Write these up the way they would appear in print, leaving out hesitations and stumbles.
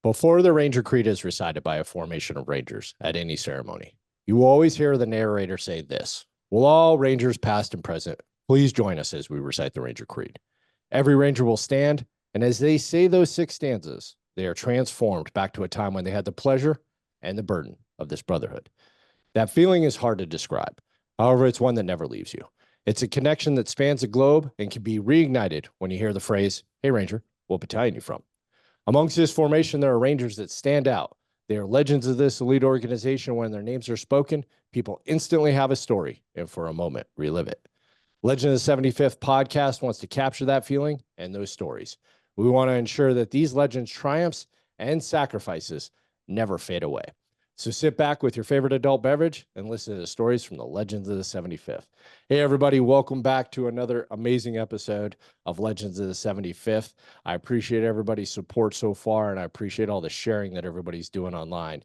Before the Ranger Creed is recited by a formation of Rangers at any ceremony, you will always hear the narrator say this: "Will all Rangers, past and present, please join us as we recite the Ranger Creed?" Every Ranger will stand, and as they say those 6 stanzas, they are transformed back to a time when they had the pleasure and the burden of this brotherhood. That feeling is hard to describe. However, it's one that never leaves you. It's a connection that spans the globe and can be reignited when you hear the phrase, "Hey, Ranger, what battalion you from?" Amongst this formation, there are Rangers that stand out. They are legends of this elite organization. When their names are spoken, people instantly have a story and for a moment relive it. Legend of the 75th podcast wants to capture that feeling and those stories. We want to ensure that these legends' triumphs and sacrifices never fade away. So sit back with your favorite adult beverage and listen to the stories from the Legends of the 75th. Hey, everybody, welcome back to another amazing episode of Legends of the 75th. I appreciate everybody's support so far, and I appreciate all the sharing that everybody's doing online.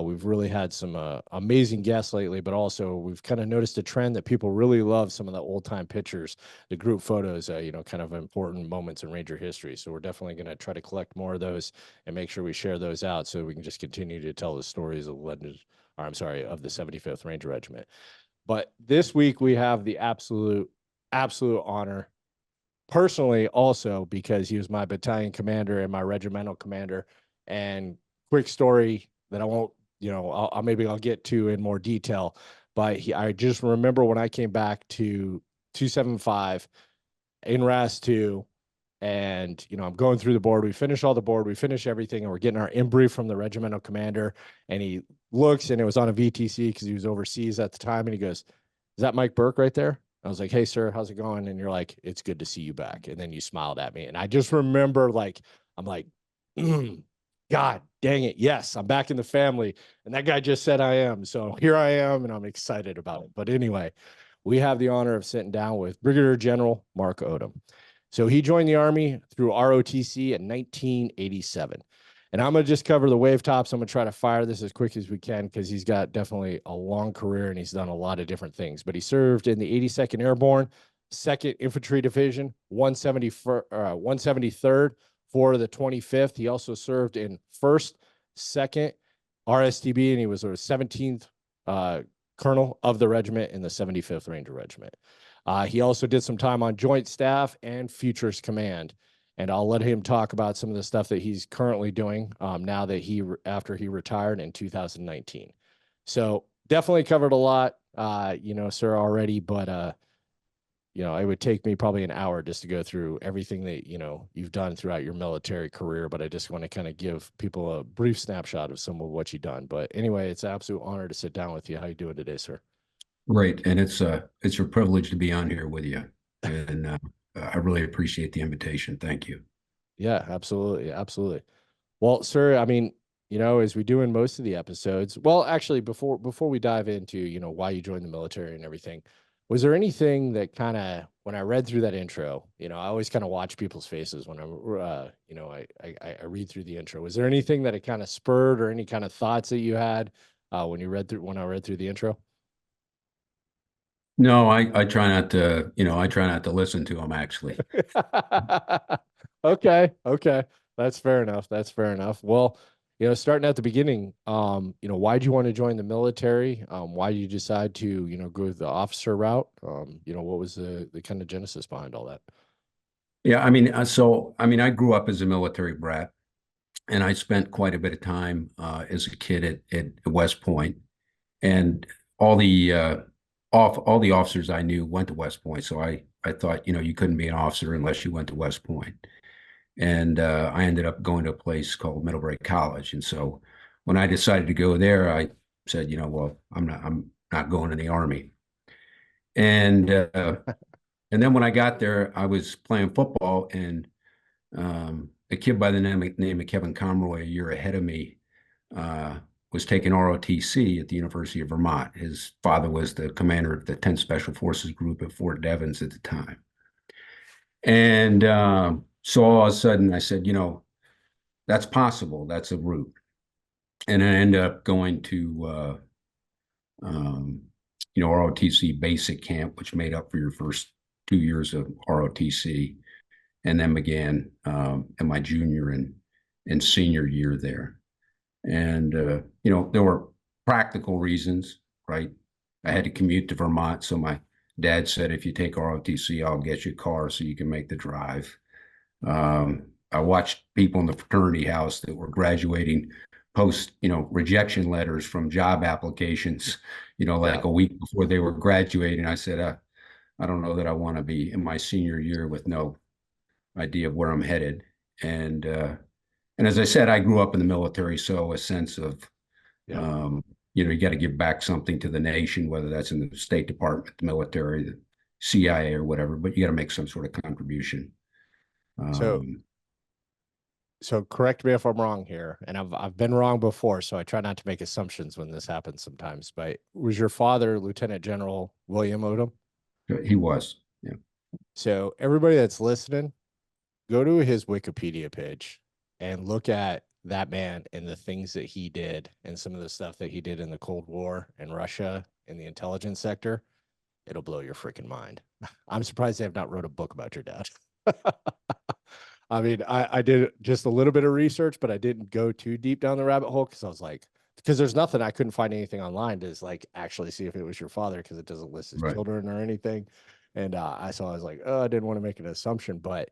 We've really had some amazing guests lately, but also we've kind of noticed a trend that people really love some of the old-time pictures, the group photos, kind of important moments in Ranger history. So we're definitely going to try to collect more of those and make sure we share those out so we can just continue to tell the stories of of the 75th Ranger Regiment. But this week we have the absolute honor, personally also because he was my battalion commander and my regimental commander. And quick story that I won't, I'll get to in more detail, but I just remember when I came back to 275 in RAS 2, and I'm going through the board. We finish all the board, we finish everything, and we're getting our in brief from the regimental commander. And he looks, and it was on a VTC because he was overseas at the time. And he goes, "Is that Mike Burke right there?" I was like, "Hey, sir, how's it going?" And you're like, "It's good to see you back." And then you smiled at me. And I just remember, I'm like, God dang it. Yes, I'm back in the family. And that guy just said I am. So here I am, and I'm excited about it. But anyway, we have the honor of sitting down with Brigadier General Mark Odom. So he joined the Army through ROTC in 1987. And I'm going to just cover the wave tops. I'm going to try to fire this as quick as we can because he's got definitely a long career and he's done a lot of different things. But he served in the 82nd Airborne, 2nd Infantry Division, 173rd for the 25th. He also served in 1st, 2nd RSTB, and he was a 17th colonel of the regiment in the 75th Ranger Regiment. He also did some time on Joint Staff and Futures Command, and I'll let him talk about some of the stuff that he's currently doing now that after he retired in 2019. So definitely covered a lot, sir, already, but it would take me probably an hour just to go through everything that you've done throughout your military career. But I just want to kind of give people a brief snapshot of some of what you've done. But anyway, it's an absolute honor to sit down with you. How you doing today, sir? Great, and it's a privilege to be on here with you, and I really appreciate the invitation. Thank you. Yeah, absolutely, absolutely. Well, sir, I mean, as we do in most of the episodes, well, actually, before we dive into why you joined the military and everything, was there anything that kind of, when I read through that intro, I always kind of watch people's faces when I read through the intro. Was there anything that it kind of spurred or any kind of thoughts that you had when I read through the intro? No, I try not to, I try not to listen to them actually. Okay. That's fair enough. That's fair enough. Well, starting at the beginning, why'd you want to join the military? Why did you decide to, go the officer route? What was the kind of genesis behind all that? Yeah, I grew up as a military brat, and I spent quite a bit of time as a kid at West Point, and all the all the officers I knew went to West Point. So I thought, you couldn't be an officer unless you went to West Point. And I ended up going to a place called Middlebury College. And so when I decided to go there, I said, well, I'm not going to the Army. And and then when I got there, I was playing football, and a kid by the name of Kevin Conroy, a year ahead of me, was taking ROTC at the University of Vermont. His father was the commander of the 10th Special Forces Group at Fort Devens at the time. And so all of a sudden I said, that's possible. That's a route. And I ended up going to, um, ROTC basic camp, which made up for your first 2 years of ROTC, and then began in my junior and in senior year there. And, you know, there were practical reasons, right? I had to commute to Vermont. So my dad said, if you take ROTC, I'll get you a car so you can make the drive. I watched people in the fraternity house that were graduating post, you know, rejection letters from job applications, you know, like a week before they were graduating. I said, I don't know that I want to be in my senior year with no idea of where I'm headed. And as I said, I grew up in the military, so a sense of, you know, you got to give back something to the nation, whether that's in the State Department, the military, the CIA, or whatever. But you got to make some sort of contribution. So correct me if I'm wrong here, and I've been wrong before, so I try not to make assumptions when this happens sometimes. But was your father Lieutenant General William Odom? He was, yeah. So everybody that's listening, go to his Wikipedia page and look at that man and the things that he did and some of the stuff that he did in the Cold War in Russia in the intelligence sector. It'll blow your freaking mind. I'm surprised they have not wrote a book about your dad. I mean, I did just a little bit of research, but I didn't go too deep down the rabbit hole because I was like, because there's nothing, I couldn't find anything online to like actually see if it was your father because it doesn't list his children or anything. And I was like, oh, I didn't want to make an assumption, but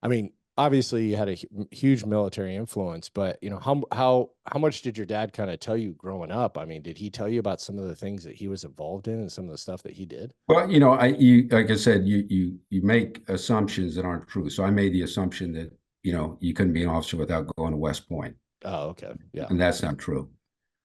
I mean, obviously you had a huge military influence, but you know, how much did your dad kind of tell you growing up? I mean, did he tell you about some of the things that he was involved in and some of the stuff that he did? Well, you know, like I said, you make assumptions that aren't true. So I made the assumption that, you know, you couldn't be an officer without going to West Point. Oh, okay. Yeah. And that's not true.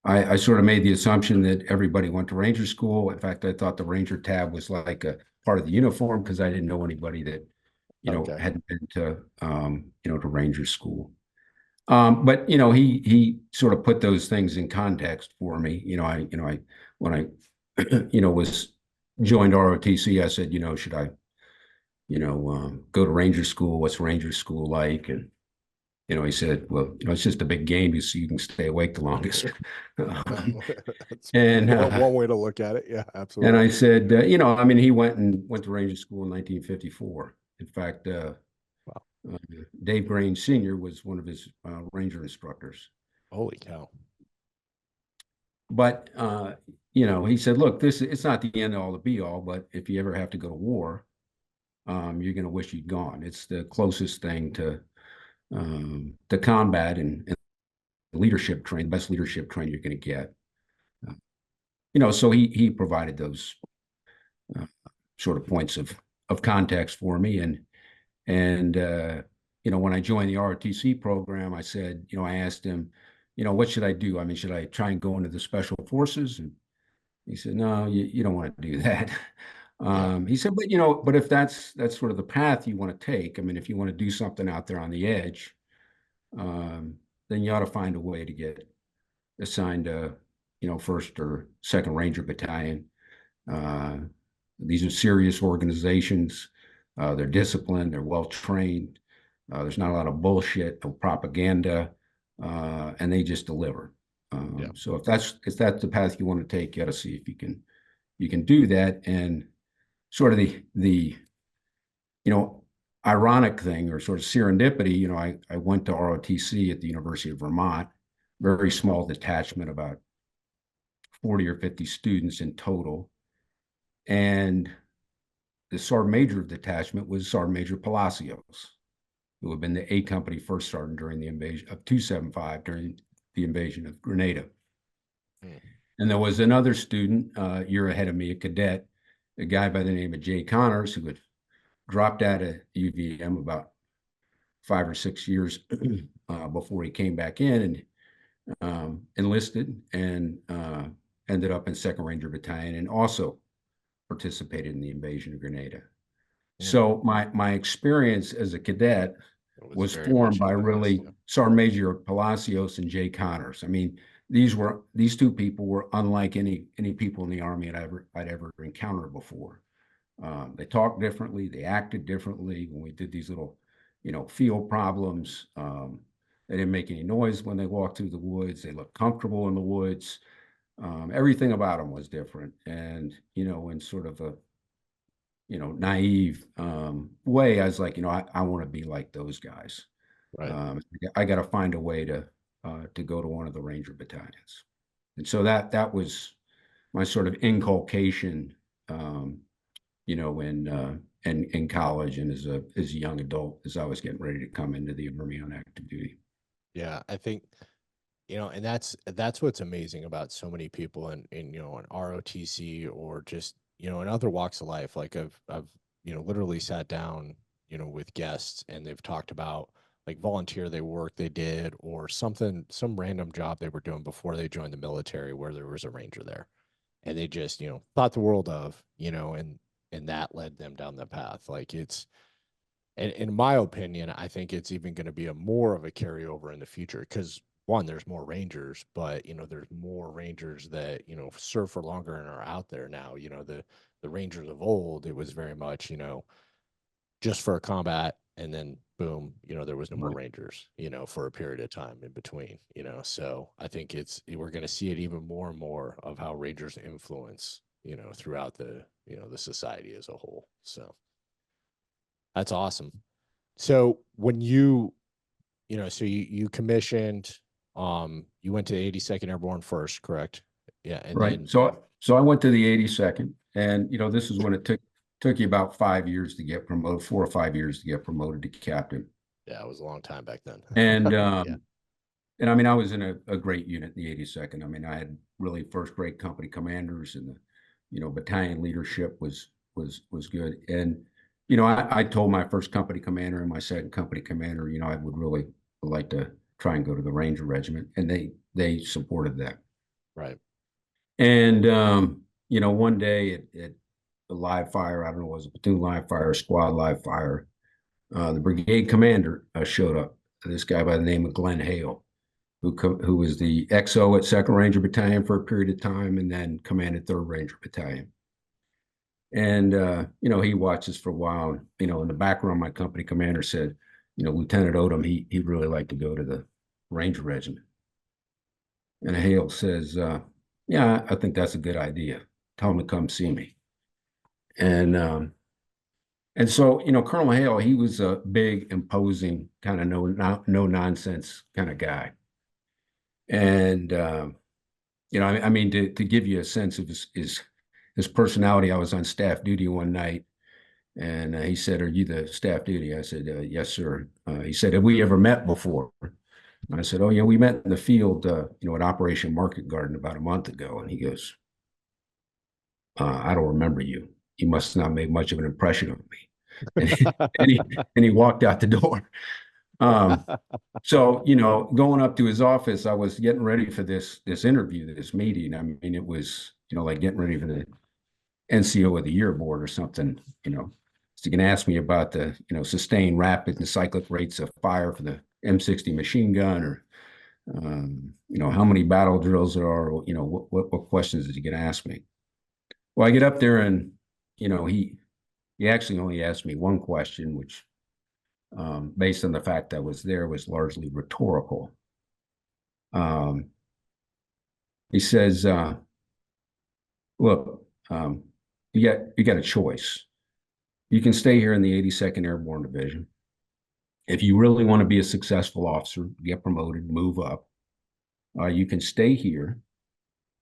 I sort of made the assumption that everybody went to Ranger school. In fact, I thought the Ranger tab was like a part of the uniform because I didn't know anybody that, you know, hadn't been to, you know, to Ranger school. But, you know, he sort of put those things in context for me. You know, when I, you know, joined ROTC, I said, you know, should I, you know, go to Ranger school? What's Ranger school like? And, you know, he said, well, you know, it's just a big game so you can stay awake the longest. And one way to look at it. Yeah, absolutely. And I said, you know, I mean, he went to Ranger school in 1954. In fact, Dave Grange Sr. was one of his Ranger instructors. Holy cow. But, you know, he said, look, it's not the end all, the be all, but if you ever have to go to war, you're going to wish you'd gone. It's the closest thing to combat and leadership training, the best leadership training you're going to get. You know, so he provided those sort of points of context for me. And you know, when I joined the ROTC program, I said, you know, I asked him, you know, what should I do? I mean, should I try and go into the special forces? And he said, no, you don't want to do that. He said, but, you know, but if that's sort of the path you want to take, I mean, if you want to do something out there on the edge, then you ought to find a way to get assigned a, you know, 1st or 2nd Ranger Battalion. These are serious organizations. They're disciplined. They're well trained. There's not a lot of bullshit, no propaganda, and they just deliver. So if that's the path you want to take, you got to see if you can do that. And sort of the you know, ironic thing or sort of serendipity, you know, I went to ROTC at the University of Vermont, very small detachment, about 40 or 50 students in total. And the Sergeant Major of the detachment was Sergeant Major Palacios, who had been the A Company first sergeant during the invasion of 275 during the invasion of Grenada. And there was another student, a year ahead of me, a cadet, a guy by the name of Jay Connors, who had dropped out of UVM about 5 or 6 years before he came back in and enlisted and ended up in 2nd Ranger Battalion and also participated in the invasion of Grenada. So my experience as a cadet was formed by really Sergeant Major Palacios and Jay Connors. I mean, these two people were unlike any people in the Army I'd ever encountered before. They talked differently, they acted differently. When we did these little, you know, field problems, they didn't make any noise when they walked through the woods. They looked comfortable in the woods. Everything about them was different. And, you know, in sort of a, you know, naive way, I was like, you know, I want to be like those guys. Right. I got to find a way to go to one of the Ranger battalions. And so that was my sort of inculcation, in college and as a young adult, as I was getting ready to come into the Army on active duty. Yeah, I think, and that's what's amazing about so many people in in ROTC or just, in other walks of life. Like I've literally sat down, with guests and they've talked about like volunteer work they did or something, some random job they were doing before they joined the military where there was a ranger there. And they just, thought the world of, and that led them down the path. Like it's, and in my opinion, I think it's even going to be a more of a carryover in the future because one, there's more rangers, but there's more rangers that serve for longer and are out there now. The rangers of old, it was very much just for a combat, and then boom, there was no more rangers, for a period of time in between. So I think we're going to see it even more and more of how rangers influence throughout the society as a whole. So that's awesome. So when so you commissioned, you went to the 82nd Airborne first, correct? Yeah, and Right. then So I went to the 82nd, and this is when it took you about 5 years to get promoted, 4 or 5 years to get promoted to captain. yeah, it was a long time back then. And Yeah, and I mean, I was in a great unit in the 82nd. I mean, I had really first-rate company commanders, and the battalion leadership was good. And I told my first company commander and my second company commander, I would really like to try and go to the Ranger Regiment, and they supported that. right. And one day at a live fire, I don't know, was a platoon live fire, squad live fire, the brigade commander showed up. This guy by the name of Glenn Hale, who was the XO at 2nd Ranger Battalion for a period of time, and then commanded 3rd Ranger Battalion. And he watched us for a while. In the background, my company commander said, Lieutenant Odom, he'd really like to go to the Ranger Regiment. And Hale says, yeah, I think that's a good idea. Tell him to come see me. And so, Colonel Hale, he was a big, imposing, kind of no nonsense kind of guy. And I mean, to give you a sense of his personality, I was on staff duty one night, and he said, "Are you the staff duty?" I said, "Yes, sir." He said, "Have we ever met before?" And I said, "Oh yeah, we met in the field, at Operation Market Garden about a month ago." And he goes, "I don't remember you. You must not make much of an impression on me." And he walked out the door. So, going up to his office, I was getting ready for this interview, this meeting. I mean, it was, like getting ready for the NCO of the year board or something, so you can ask me about the, sustained rapid and cyclic rates of fire for the M60 machine gun, or, how many battle drills there are, what questions is he going to ask me? Well, I get up there and, he actually only asked me one question, which, based on the fact that I was there, was largely rhetorical. He says, "Look, you got a choice. You can stay here in the 82nd Airborne Division. If you really want to be a successful officer, get promoted, move up, you can stay here.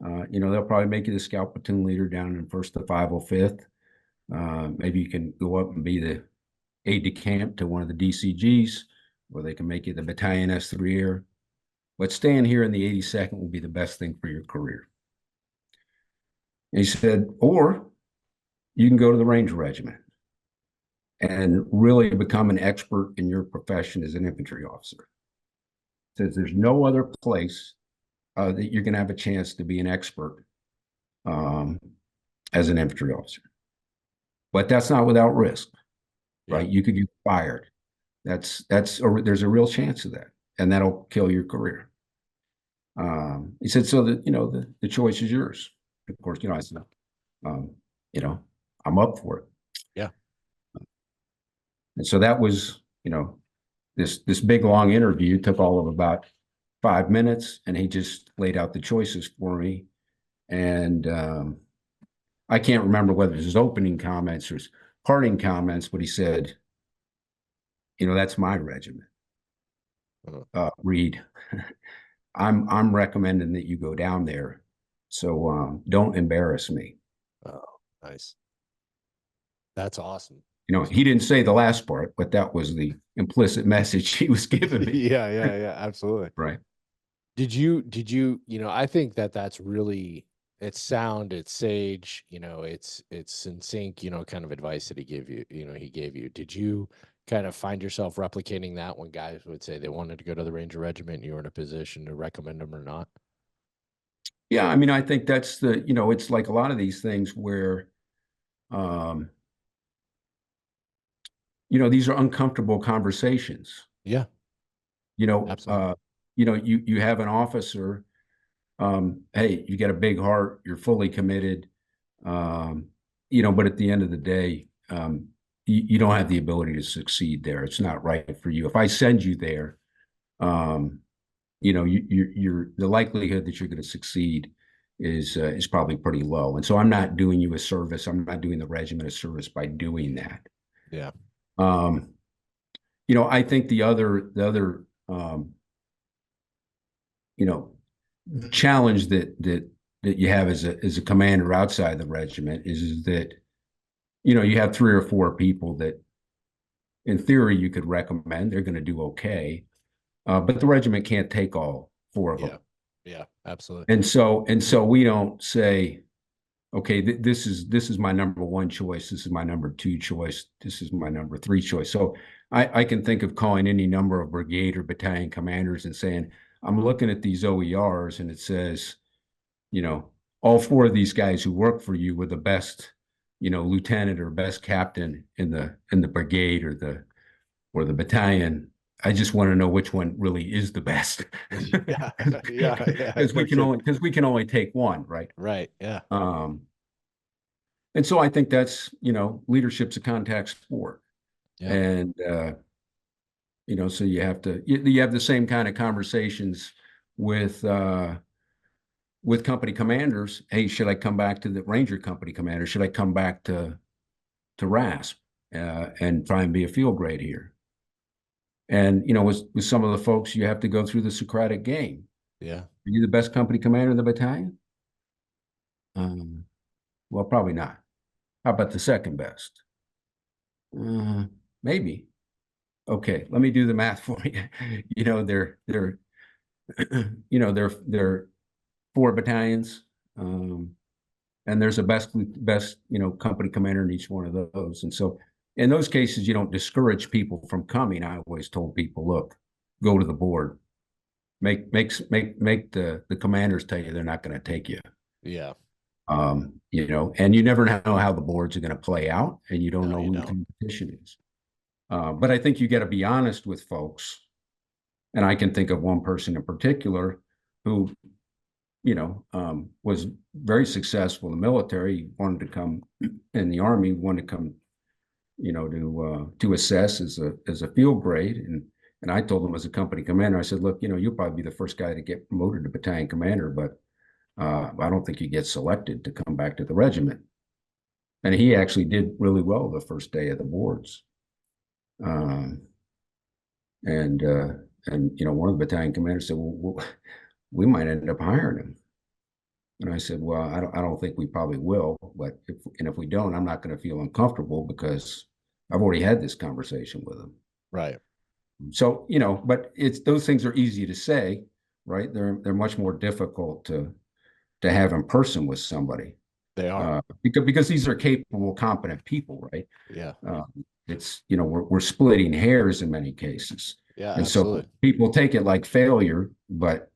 They'll probably make you the scout platoon leader down in 1st to 505th. Maybe you can go up and be the aide de camp to one of the DCGs, or they can make you the battalion S3 Air. But staying here in the 82nd will be the best thing for your career." And he said, "Or you can go to the Ranger Regiment and really become an expert in your profession as an infantry officer." He says there's no other place that you're going to have a chance to be an expert as an infantry officer. But that's not without risk, right? You could get fired. There's a real chance of that, and that'll kill your career. He said, so that, the choice is yours. Of course, I said, I'm up for it. Yeah. And so that was, this big long interview took all of about 5 minutes, and he just laid out the choices for me. And I can't remember whether it was his opening comments or his parting comments, but he said, "That's my regiment." Reed, I'm recommending that you go down there. So don't embarrass me. Oh, nice. That's awesome. He didn't say the last part, but that was the implicit message he was giving me. Yeah, yeah, yeah, absolutely. Right. I think that that's really, it's sound, it's sage, it's in sync, kind of advice that he gave you. Did you kind of find yourself replicating that when guys would say they wanted to go to the Ranger Regiment and you were in a position to recommend them or not? Yeah, I mean, I think that's it's like a lot of these things where, um, these are uncomfortable conversations. Yeah, You know, absolutely. uh, you have an officer, hey, you got a big heart, you're fully committed, um, but at the end of the day, you don't have the ability to succeed there. It's not right for you. If I send you there, um, you're the likelihood that you're going to succeed is probably pretty low. And so I'm not doing you a service. I'm not doing the regiment a service by doing that. Yeah. Um, I think the other you know challenge that you have as a commander outside the regiment is that you have 3 or 4 people that in theory you could recommend they're going to do okay, but the regiment can't take all 4 of Yeah. them. Yeah, absolutely. And so we don't say, okay, this is my number 1 choice, this is my number 2 choice, this is my number 3 choice. So I can think of calling any number of brigade or battalion commanders and saying, I'm looking at these OERs and it says, you know, all 4 of these guys who work for you were the best, lieutenant or best captain in the brigade or the battalion. I just want to know which one really is the best. Yeah, yeah, yeah. Because No kidding. we can only take one, right? Right. Yeah. Um, and so I think that's, leadership's a contact sport. Yeah. And so you have the same kind of conversations with company commanders. Hey, should I come back to the Ranger company commander? Should I come back to RASP and try and be a field grade here? And with some of the folks, you have to go through the Socratic game. Yeah. Are you the best company commander in the battalion? Well, probably not. How about the second best? Maybe. Okay, let me do the math for you. They're they're 4 battalions, and there's a best company commander in each one of those. And so in those cases, you don't discourage people from coming. I always told people, look, go to the board, make the commanders tell you they're not going to take you. Yeah. And you never know how the boards are going to play out, and you don't No, know you who the don't. competition is. But I think you got to be honest with folks. And I can think of one person in particular who, was very successful in the military. He wanted to come in the Army, wanted to come, to assess as a field grade. And I told him as a company commander, I said, look, you'll probably be the first guy to get promoted to battalion commander, but I don't think you get selected to come back to the regiment. And he actually did really well the first day of the boards. Um, and one of the battalion commanders said, well, we might end up hiring him. And I said, well, I don't think we probably will, but if we don't, I'm not going to feel uncomfortable because I've already had this conversation with him. Right. So, but those things are easy to say, right? They're much more difficult to have in person with somebody. They are. Because these are capable, competent people, right? Yeah. It's we're splitting hairs in many cases. Yeah, And absolutely. so people take it like failure, but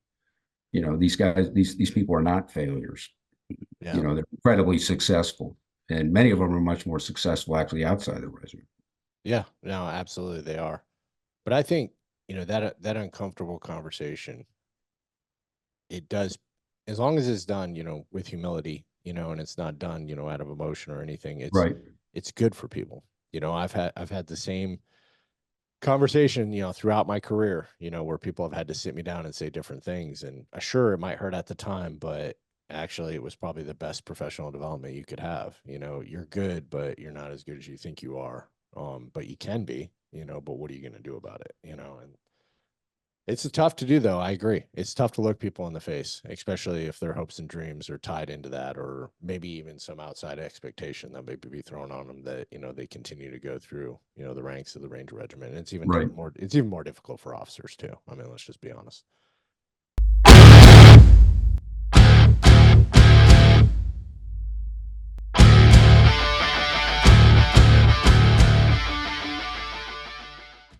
these guys, these people are not failures. Yeah. They're incredibly successful, and many of them are much more successful actually outside the regiment. Yeah. No, absolutely they are. But I think, that uncomfortable conversation, it does, as long as it's done, with humility, and it's not done, out of emotion or anything, Right. it's good for people. I've had the same conversation, throughout my career, where people have had to sit me down and say different things. And sure, it might hurt at the time, but actually it was probably the best professional development you could have. You're good, but you're not as good as you think you are. But you can be, but what are you going to do about it? And It's tough to do, though. I agree. It's tough to look people in the face, especially if their hopes and dreams are tied into that, or maybe even some outside expectation that may be thrown on them that, you know, they continue to go through, you know, the ranks of the Ranger Regiment. And it's even Right. it's even more difficult for officers too. I mean, let's just be honest.